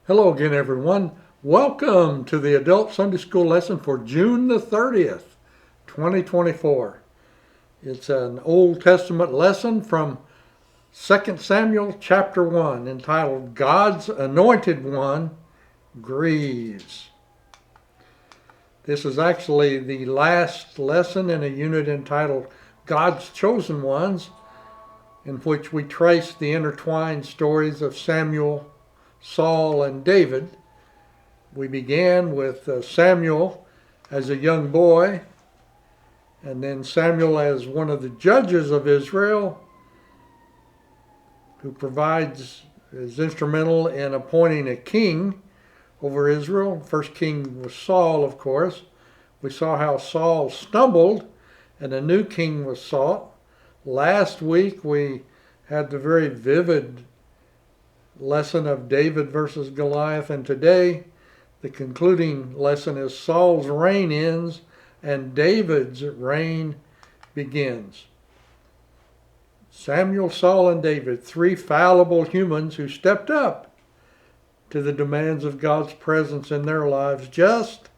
Hello again, everyone. Welcome to the Adult Sunday School lesson for June the 30th, 2024. It's an Old Testament lesson from 2 Samuel chapter 1 entitled God's Anointed One Grieves. This is actually the last lesson in a unit entitled God's Chosen Ones, in which we trace the intertwined stories of Samuel, Saul, and David. We began with Samuel as a young boy, and then Samuel as one of the judges of Israel, who is instrumental in appointing a king over Israel. First king was Saul, of course. We saw how Saul stumbled and a new king was sought. Last week we had the very vivid lesson of David versus Goliath, and today the concluding lesson is Saul's reign ends and David's reign begins. Samuel, Saul, and David, three fallible humans who stepped up to the demands of God's presence in their lives, just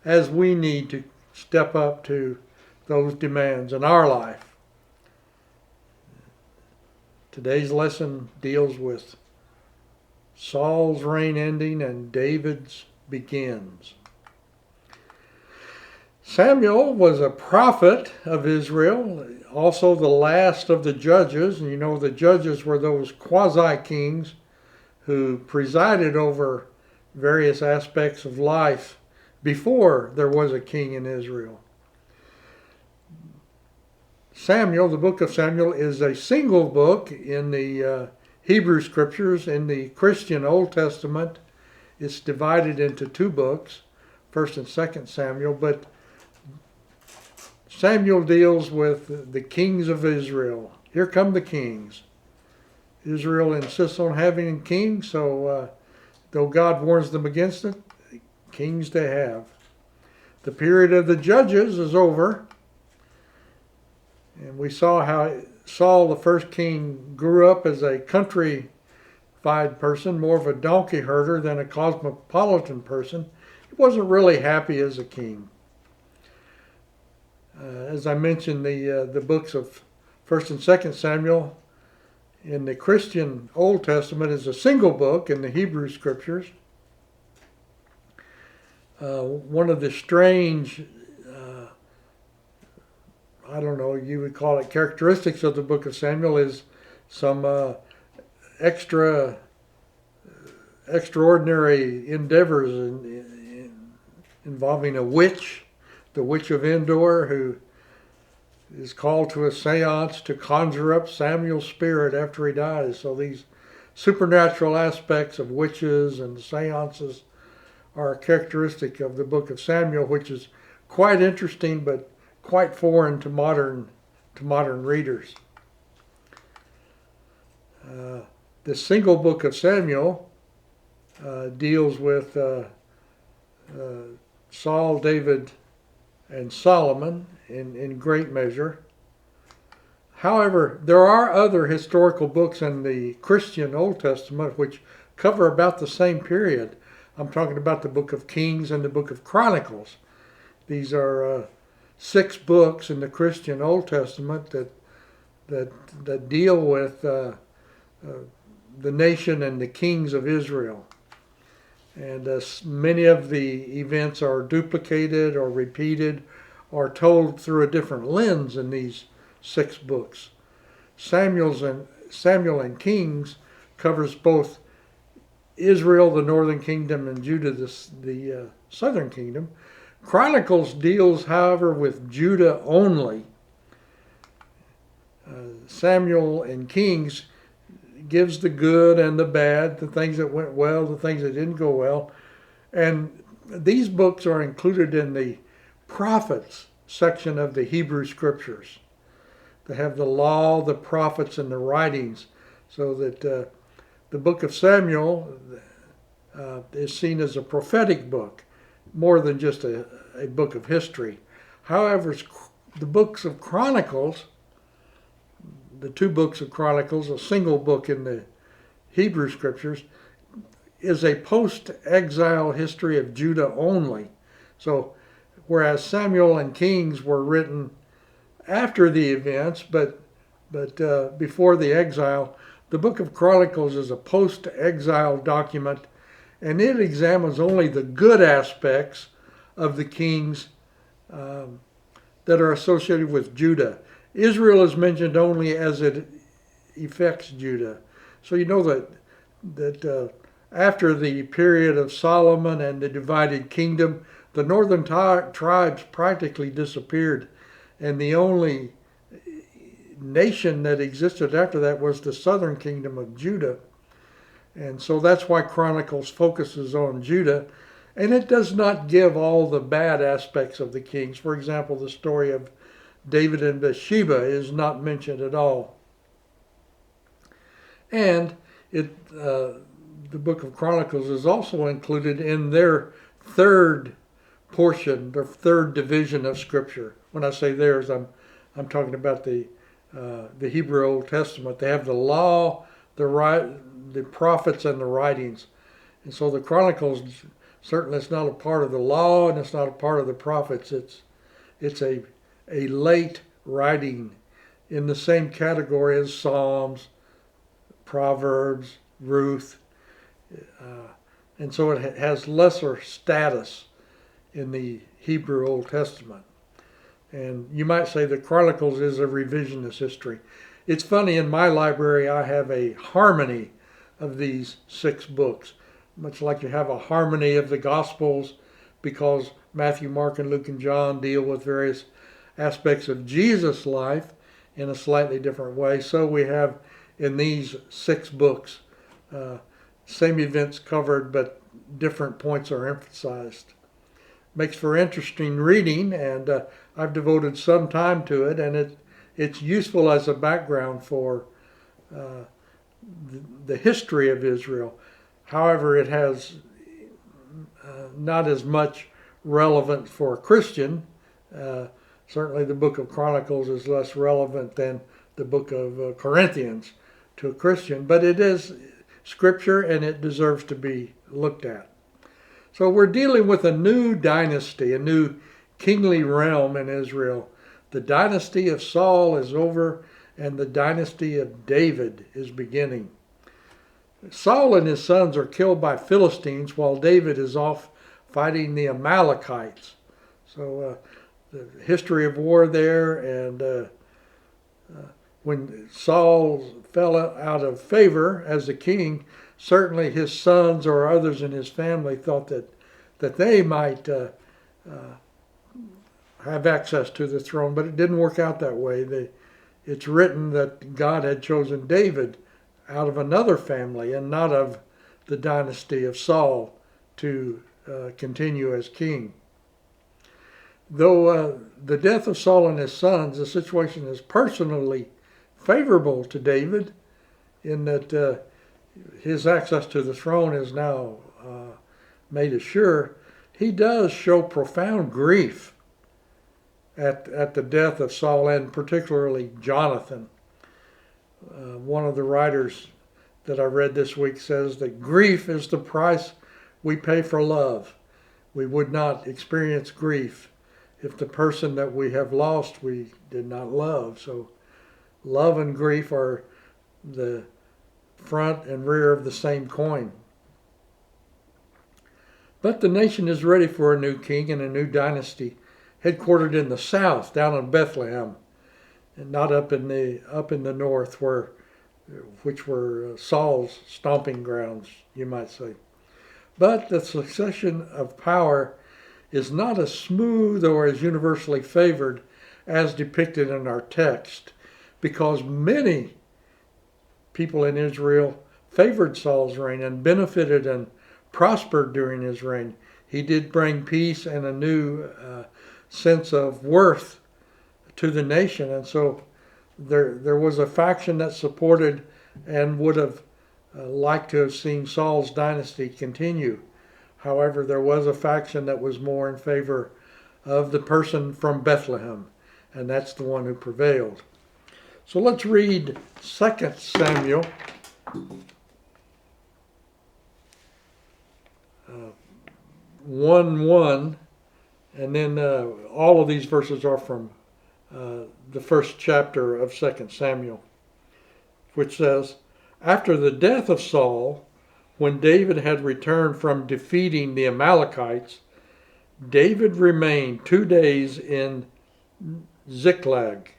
as we need to step up to those demands in our life. Today's lesson deals with Saul's reign ending and David's begins. Samuel was a prophet of Israel, also the last of the judges. And you know, the judges were those quasi-kings who presided over various aspects of life before there was a king in Israel. Samuel, the book of Samuel, is a single book in the Hebrew Scriptures. In the Christian Old Testament, it's divided into two books, 1st and 2nd Samuel, but Samuel deals with the kings of Israel. Here come the kings. Israel insists on having a king, so though God warns them against it, kings they have. The period of the judges is over, and we saw how Saul, the first king, grew up as a countrified person, more of a donkey herder than a cosmopolitan person. He wasn't really happy as a king. As I mentioned, the books of 1st and 2nd Samuel in the Christian Old Testament is a single book in the Hebrew Scriptures. One of the strange you would call it characteristics of the book of Samuel is some extraordinary endeavors involving a witch, the witch of Endor, who is called to a seance to conjure up Samuel's spirit after he dies. So these supernatural aspects of witches and seances are a characteristic of the book of Samuel, which is quite interesting but quite foreign to modern readers. The single book of Samuel deals with Saul, David, and Solomon in great measure. However, there are other historical books in the Christian Old Testament which cover about the same period. I'm talking about the book of Kings and the book of Chronicles. These are 6 books in the Christian Old Testament that deal with the nation and the kings of Israel. And many of the events are duplicated or repeated or told through a different lens in these 6 books. Samuel and Kings covers both Israel, the northern kingdom, and Judah, the southern kingdom. Chronicles deals, however, with Judah only. Samuel and Kings gives the good and the bad, the things that went well, the things that didn't go well. And these books are included in the prophets section of the Hebrew Scriptures. They have the law, the prophets, and the writings, so that the book of Samuel is seen as a prophetic book, more than just a book of history. However, the books of Chronicles, the 2 books of Chronicles, a single book in the Hebrew Scriptures, is a post-exile history of Judah only. So whereas Samuel and Kings were written after the events, but before the exile, the book of Chronicles is a post-exile document, and it examines only the good aspects of the kings that are associated with Judah. Israel is mentioned only as it affects Judah. So you know that after the period of Solomon and the divided kingdom, the northern tribes practically disappeared, and the only nation that existed after that was the southern kingdom of Judah. And so that's why Chronicles focuses on Judah, and it does not give all the bad aspects of the kings. For example, the story of David and Bathsheba is not mentioned at all. And the book of Chronicles is also included in their third portion, their third division of Scripture. When I say theirs, I'm talking about the Hebrew Old Testament. They have the law, the prophets, and the writings. And so the Chronicles, certainly it's not a part of the law and it's not a part of the prophets. It's a late writing in the same category as Psalms, Proverbs, Ruth. And so it has lesser status in the Hebrew Old Testament. And you might say the Chronicles is a revisionist history. It's funny, in my library I have a harmony of these 6 books, much like you have a harmony of the Gospels, because Matthew, Mark, and Luke, and John deal with various aspects of Jesus' life in a slightly different way. So we have in these 6 books, same events covered, but different points are emphasized. Makes for interesting reading, and I've devoted some time to it, and it's useful as a background for the history of Israel. However, it has not as much relevance for a Christian. Certainly the book of Chronicles is less relevant than the book of Corinthians to a Christian, but it is Scripture and it deserves to be looked at. So we're dealing with a new dynasty, a new kingly realm in Israel. The dynasty of Saul is over and the dynasty of David is beginning. Saul and his sons are killed by Philistines while David is off fighting the Amalekites. So the history of war there, and when Saul fell out of favor as a king, certainly his sons or others in his family thought that they might have access to the throne, but it didn't work out that way. It's written that God had chosen David out of another family and not of the dynasty of Saul to continue as king. Though the death of Saul and his sons, the situation is personally favorable to David in that his access to the throne is now made assured. He does show profound grief at the death of Saul, and particularly Jonathan. One of the writers that I read this week says that grief is the price we pay for love. We would not experience grief if the person that we have lost we did not love. So love and grief are the front and rear of the same coin. But the nation is ready for a new king and a new dynasty, headquartered in the south, down in Bethlehem, and not up in the north, which were Saul's stomping grounds, you might say. But the succession of power is not as smooth or as universally favored as depicted in our text, because many people in Israel favored Saul's reign and benefited and prospered during his reign. He did bring peace and a new sense of worth to the nation, and so there was a faction that supported and would have liked to have seen Saul's dynasty continue. However, there was a faction that was more in favor of the person from Bethlehem, and that's the one who prevailed. So let's read 2 Samuel 1:1, and then all of these verses are from the first chapter of 2 Samuel, which says, "After the death of Saul, when David had returned from defeating the Amalekites, David remained 2 days in Ziklag.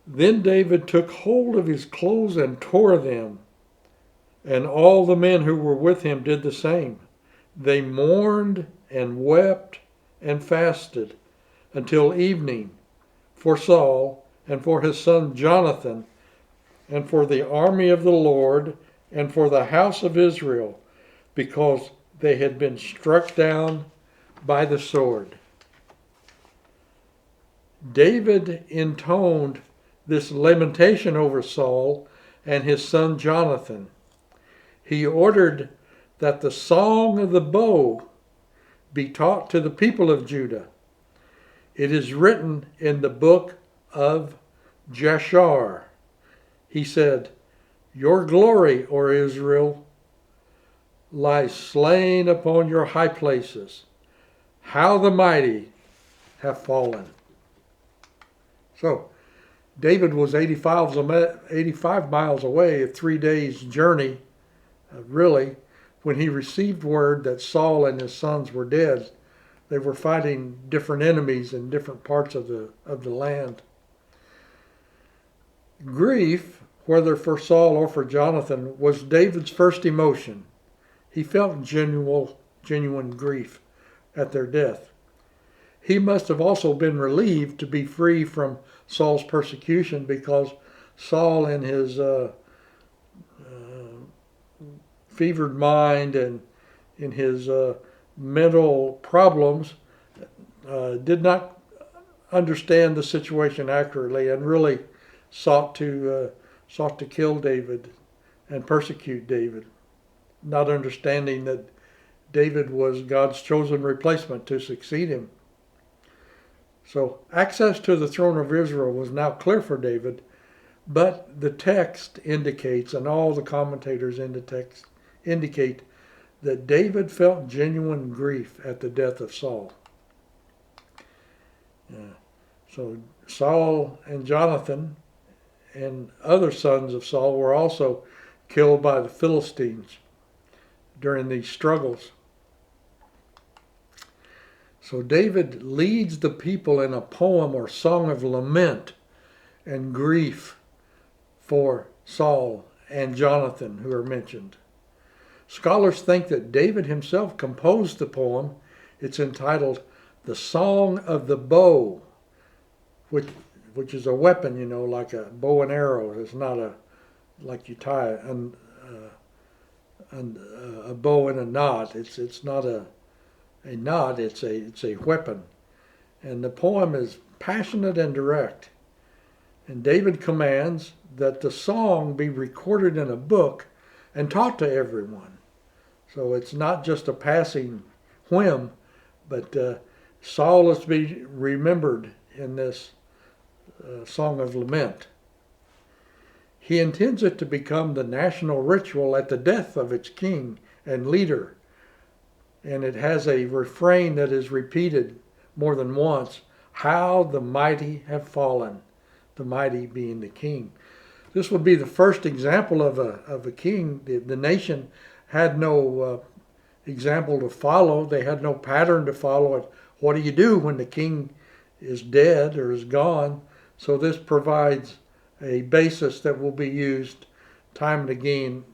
Then David took hold of his clothes and tore them, and all the men who were with him did the same. They mourned and wept and fasted until evening for Saul and for his son Jonathan and for the army of the Lord and for the house of Israel, because they had been struck down by the sword." David intoned this lamentation over Saul and his son Jonathan. He ordered that the song of the bow be taught to the people of Judah. It is written in the book of Jashar. He said, "Your glory, O Israel, lies slain upon your high places. How the mighty have fallen." So, David was 85 miles away, a 3 days journey, really, when he received word that Saul and his sons were dead. They were fighting different enemies in different parts of the land. Grief, whether for Saul or for Jonathan, was David's first emotion. He felt genuine grief at their death. He must have also been relieved to be free from Saul's persecution, because Saul, in his fevered mind and in his mental problems, did not understand the situation accurately and really sought to kill David and persecute David, not understanding that David was God's chosen replacement to succeed him. So access to the throne of Israel was now clear for David, but the text indicates, and all the commentators in the text indicate, that David felt genuine grief at the death of Saul. So Saul and Jonathan and other sons of Saul were also killed by the Philistines during these struggles. So David leads the people in a poem or song of lament and grief for Saul and Jonathan, who are mentioned. Scholars think that David himself composed the poem. It's entitled "The Song of the Bow," which is a weapon, like a bow and arrow. It's not like you tie a bow in a knot. It's not a knot. It's a weapon, and the poem is passionate and direct. And David commands that the song be recorded in a book and taught to everyone. So it's not just a passing whim, but Saul is to be remembered in this song of lament. He intends it to become the national ritual at the death of its king and leader. And it has a refrain that is repeated more than once: "How the mighty have fallen," the mighty being the king. This would be the first example of a king. The nation had no example to follow. They had no pattern to follow. What do you do when the king is dead or is gone? So this provides a basis that will be used time and again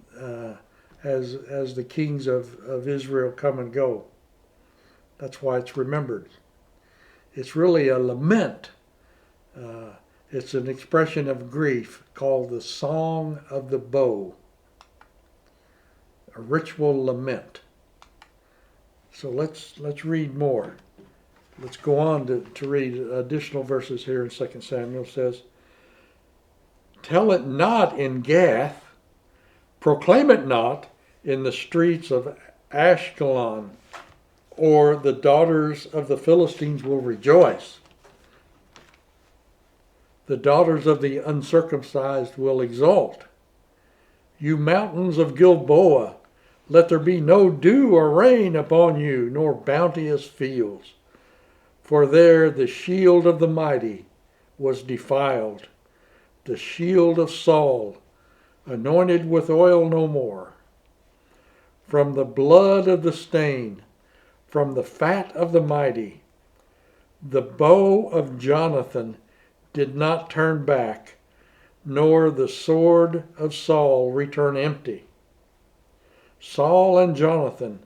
as the kings of Israel come and go. That's why it's remembered. It's really a lament. It's an expression of grief called the Song of the Bow, a ritual lament. So let's read more. Let's go on to read additional verses here in 2 Samuel. It says, "Tell it not in Gath, proclaim it not in the streets of Ashkelon, or the daughters of the Philistines will rejoice. The daughters of the uncircumcised will exult. You mountains of Gilboa, Let there be no dew or rain upon you, nor bounteous fields. For there the shield of the mighty was defiled, the shield of Saul, anointed with oil no more. From the blood of the stain, from the fat of the mighty, the bow of Jonathan did not turn back, nor the sword of Saul return empty. Saul and Jonathan,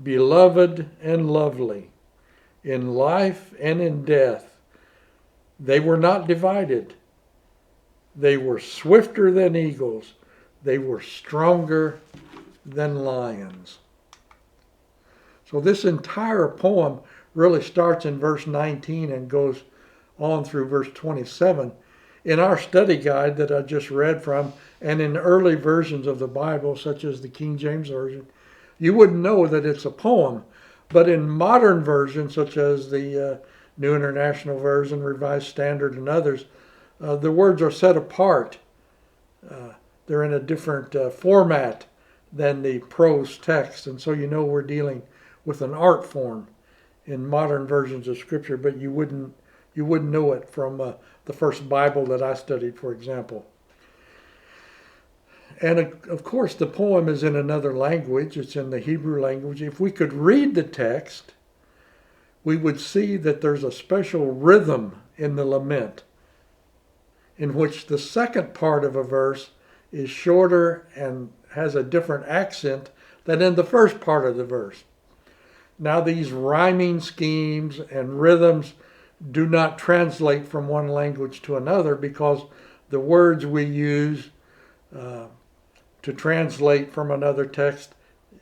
beloved and lovely, in life and in death, they were not divided. They were swifter than eagles. They were stronger than lions. So this entire poem really starts in verse 19 and goes on through verse 27. In our study guide that I just read from, and in early versions of the Bible, such as the King James Version, you wouldn't know that it's a poem. But in modern versions, such as the New International Version, Revised Standard, and others, the words are set apart. They're in a different format than the prose text, and so you know we're dealing with an art form in modern versions of Scripture, but you wouldn't know it from the first Bible that I studied, for example. And of course, the poem is in another language. It's in the Hebrew language. If we could read the text, we would see that there's a special rhythm in the lament, in which the second part of a verse is shorter and has a different accent than in the first part of the verse. Now, these rhyming schemes and rhythms do not translate from one language to another, because the words we use to translate from another text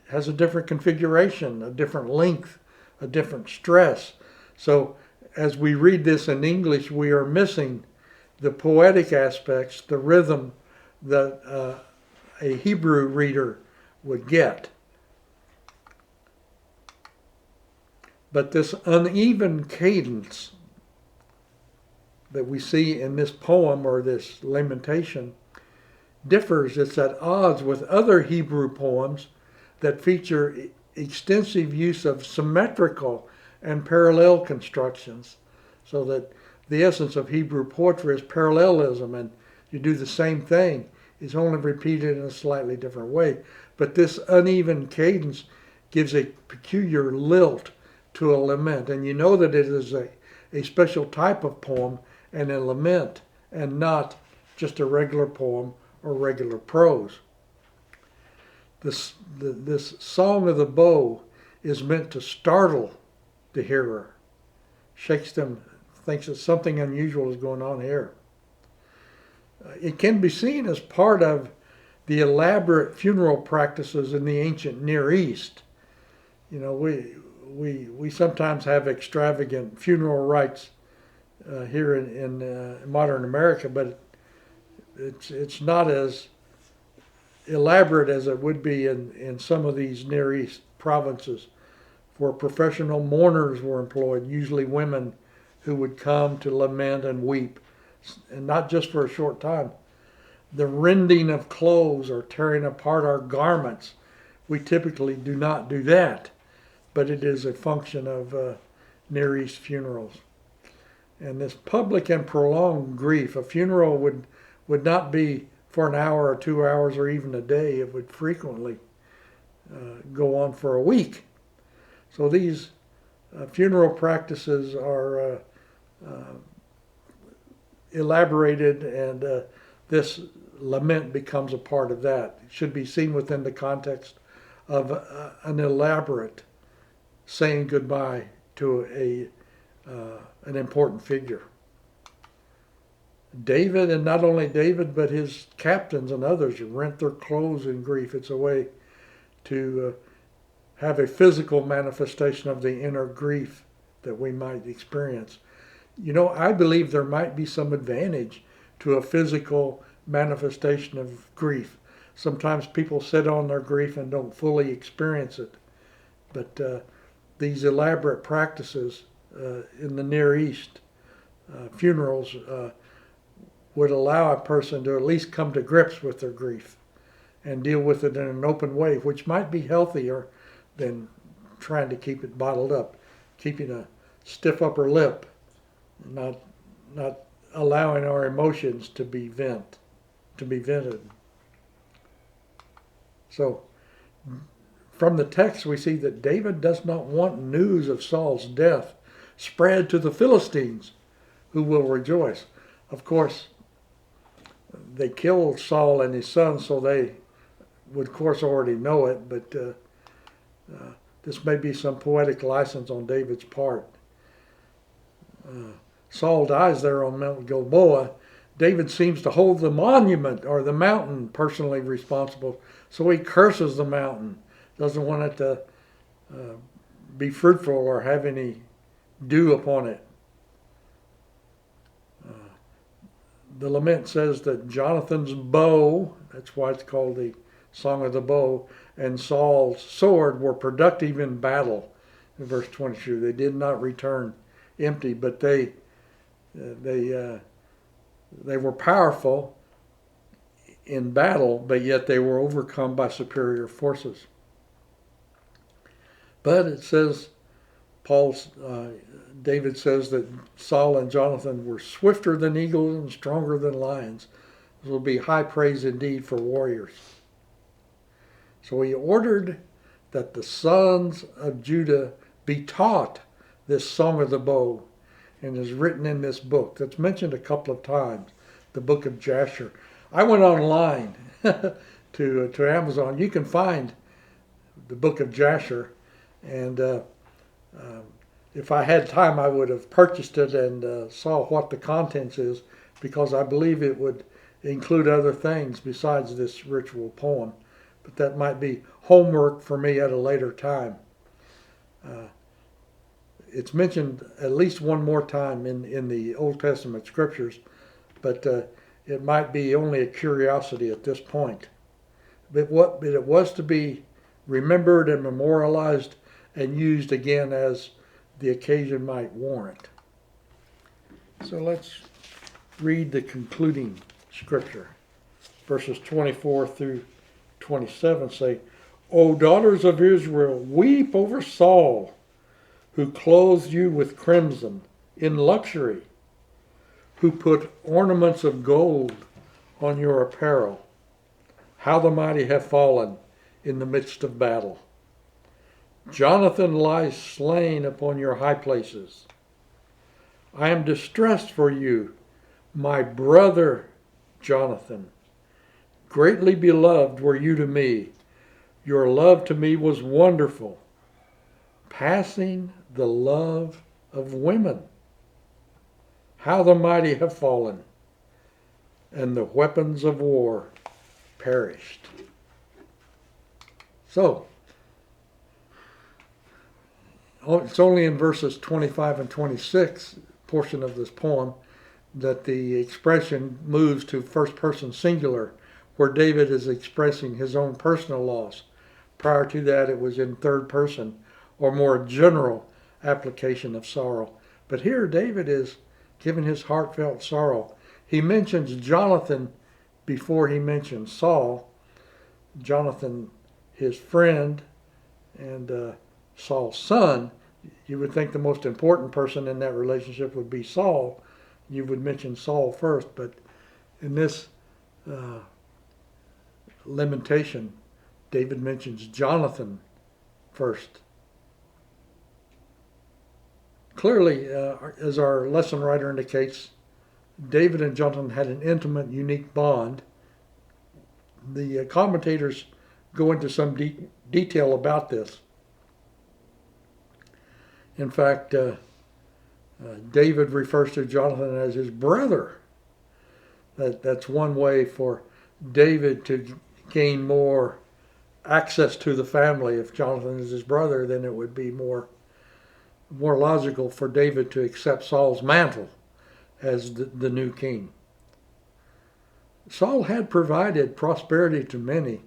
has a different configuration, a different length, a different stress. So as we read this in English, we are missing the poetic aspects, the rhythm that a Hebrew reader would get. But this uneven cadence that we see in this poem or this lamentation differs. It's at odds with other Hebrew poems that feature extensive use of symmetrical and parallel constructions, so that the essence of Hebrew poetry is parallelism, and you do the same thing. It's only repeated in a slightly different way. But this uneven cadence gives a peculiar lilt to a lament, and you know that it is a special type of poem and a lament, and not just a regular poem or regular prose. This song of the bow is meant to startle the hearer, shakes them, thinks that something unusual is going on here. It can be seen as part of the elaborate funeral practices in the ancient Near East. You know, we sometimes have extravagant funeral rites here in modern America, but it's not as elaborate as it would be in some of these Near East provinces, where professional mourners were employed, usually women who would come to lament and weep, and not just for a short time. The rending of clothes or tearing apart our garments, we typically do not do that, but it is a function of Near East funerals. And this public and prolonged grief, a funeral would not be for an hour or 2 hours or even a day. It would frequently go on for a week. So these funeral practices are elaborated, and this lament becomes a part of that. It should be seen within the context of an elaborate saying goodbye to an important figure. David, and not only David, but his captains and others, rent their clothes in grief. It's a way to have a physical manifestation of the inner grief that we might experience. You know, I believe there might be some advantage to a physical manifestation of grief. Sometimes people sit on their grief and don't fully experience it. But these elaborate practices in the Near East, funerals, would allow a person to at least come to grips with their grief and deal with it in an open way, which might be healthier than trying to keep it bottled up, keeping a stiff upper lip, not allowing our emotions to be vented. So from the text we see that David does not want news of Saul's death spread to the Philistines, who will rejoice. Of course, they killed Saul and his son, so they would of course already know it, but this may be some poetic license on David's part. Saul dies there on Mount Gilboa. David seems to hold the monument or the mountain personally responsible, so he curses the mountain, doesn't want it to be fruitful or have any dew upon it. The lament says that Jonathan's bow, that's why it's called the Song of the Bow, and Saul's sword were productive in battle. In verse 22, they did not return empty, but they were powerful in battle, but yet they were overcome by superior forces. But it says, David says that Saul and Jonathan were swifter than eagles and stronger than lions. This will be high praise indeed for warriors. So he ordered that the sons of Judah be taught this Song of the Bow, and is written in this book that's mentioned a couple of times, the book of Jasher. I went online to Amazon. You can find the book of Jasher, and if I had time, I would have purchased it and saw what the contents is, because I believe it would include other things besides this ritual poem. But that might be homework for me at a later time. It's mentioned at least one more time in the Old Testament scriptures, but it might be only a curiosity at this point. But it was to be remembered and memorialized and used again as the occasion might warrant. So let's read the concluding scripture. Verses 24 through 27 say, O daughters of Israel, weep over Saul, who clothed you with crimson in luxury, who put ornaments of gold on your apparel. How the mighty have fallen in the midst of battle. Jonathan lies slain upon your high places. I am distressed for you, my brother Jonathan. Greatly beloved were you to me. Your love to me was wonderful, passing the love of women. How the mighty have fallen, and the weapons of war perished. So, it's only in verses 25 and 26, portion of this poem, that the expression moves to first person singular, where David is expressing his own personal loss. Prior to that, it was in third person, or more general application of sorrow. But here David is giving his heartfelt sorrow. He mentions Jonathan before he mentions Saul. Jonathan, his friend, and Saul's son. You would think the most important person in that relationship would be Saul. You would mention Saul first, but in this lamentation, David mentions Jonathan first. Clearly, as our lesson writer indicates, David and Jonathan had an intimate, unique bond. The commentators go into some detail about this. In fact, David refers to Jonathan as his brother. That's one way for David to gain more access to the family. If Jonathan is his brother, then it would be more logical for David to accept Saul's mantle as the new king. Saul had provided prosperity to many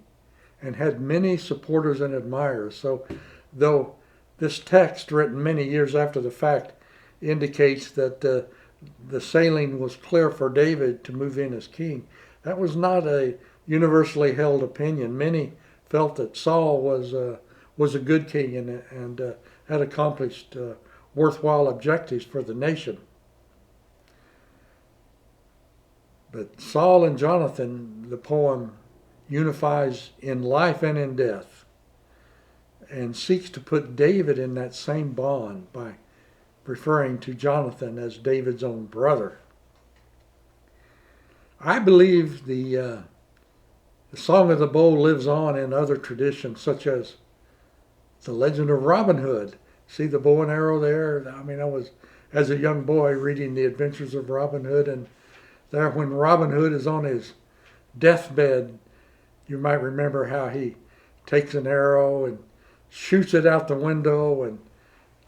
and had many supporters and admirers. So though this text, written many years after the fact, indicates that the sailing was clear for David to move in as king, that was not a universally held opinion. Many felt that Saul was a good king and had accomplished worthwhile objectives for the nation. But Saul and Jonathan, the poem unifies in life and in death, and seeks to put David in that same bond by referring to Jonathan as David's own brother. I believe the Song of the Bow lives on in other traditions, such as the legend of Robin Hood. See the bow and arrow there? I mean, I was, as a young boy, reading the adventures of Robin Hood, and there when Robin Hood is on his deathbed, you might remember how he takes an arrow and shoots it out the window and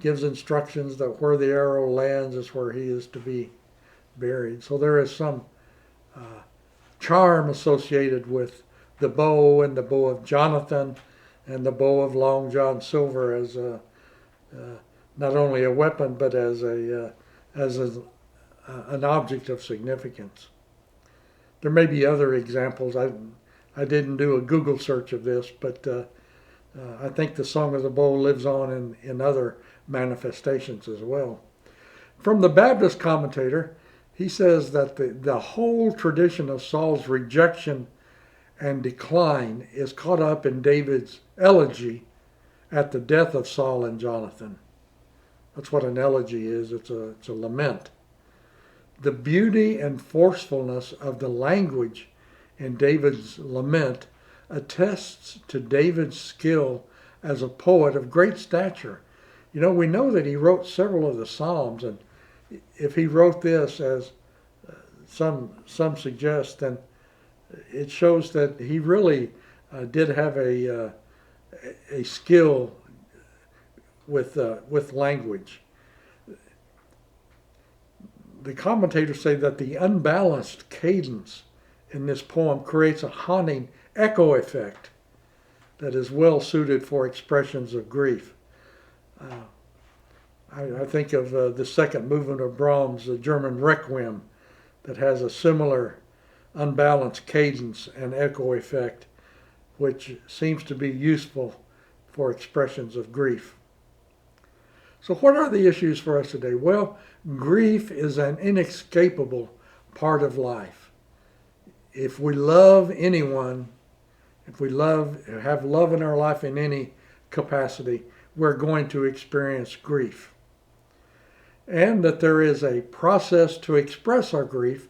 gives instructions that where the arrow lands is where he is to be buried. So there is some charm associated with the bow and the bow of Jonathan and the bow of Long John Silver as not only a weapon but as an object of significance. There may be other examples. I didn't do a Google search of this, but I think the Song of the Bow lives on in other manifestations as well. From the Baptist commentator, he says that the whole tradition of Saul's rejection and decline is caught up in David's elegy at the death of Saul and Jonathan. That's what an elegy is. It's a lament. The beauty and forcefulness of the language in David's lament attests to David's skill as a poet of great stature. You know, we know that he wrote several of the Psalms, and if he wrote this, as some suggest, then it shows that he really did have a skill with language. The commentators say that the unbalanced cadence in this poem creates a haunting echo effect that is well suited for expressions of grief. I think of the second movement of Brahms, the German Requiem, that has a similar unbalanced cadence and echo effect, which seems to be useful for expressions of grief. So what are the issues for us today? Well, grief is an inescapable part of life. If we love anyone, if we have love in our life in any capacity, we're going to experience grief. And that there is a process to express our grief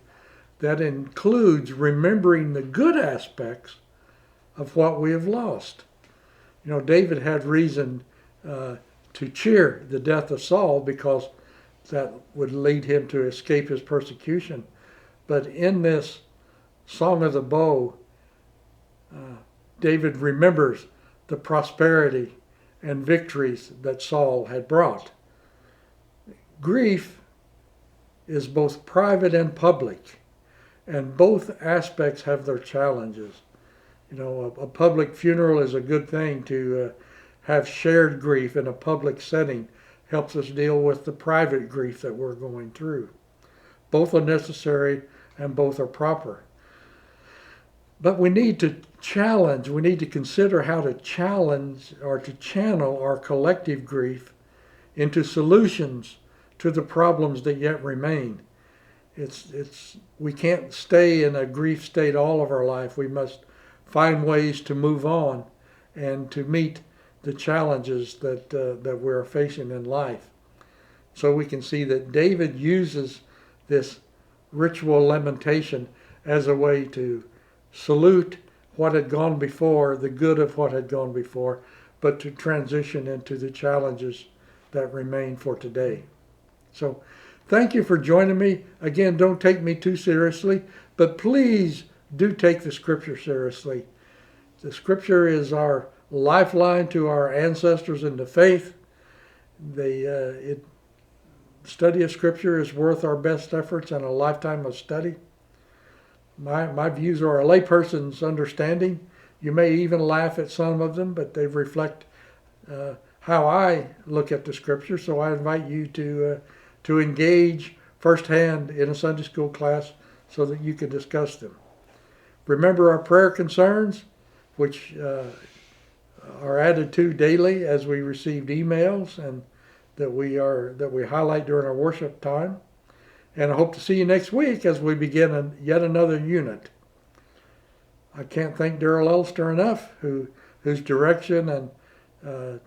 that includes remembering the good aspects of what we have lost. You know, David had reason to cheer the death of Saul because that would lead him to escape his persecution. But in this Song of the Bow, David remembers the prosperity and victories that Saul had brought. Grief is both private and public, and both aspects have their challenges. You know, a public funeral is a good thing. To have shared grief in a public setting helps us deal with the private grief that we're going through. Both are necessary and both are proper. But we need to consider how to challenge or to channel our collective grief into solutions to the problems that yet remain. We can't stay in a grief state all of our life. We must find ways to move on and to meet the challenges that we're facing in life. So we can see that David uses this ritual lamentation as a way to salute what had gone before, the good of what had gone before, but to transition into the challenges that remain for today. So thank you for joining me. Again, don't take me too seriously, but please do take the Scripture seriously. The Scripture is our lifeline to our ancestors in the faith. The study of Scripture is worth our best efforts and a lifetime of study. My views are a layperson's understanding. You may even laugh at some of them, but they reflect how I look at the Scripture. So I invite you to engage firsthand in a Sunday school class so that you can discuss them. Remember our prayer concerns, which are added to daily as we received emails and that we highlight during our worship time. And I hope to see you next week as we begin yet another unit. I can't thank Daryl Elster enough, whose direction and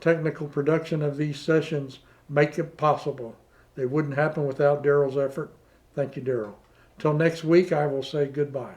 technical production of these sessions make it possible. They wouldn't happen without Daryl's effort. Thank you, Daryl. Till next week, I will say goodbye.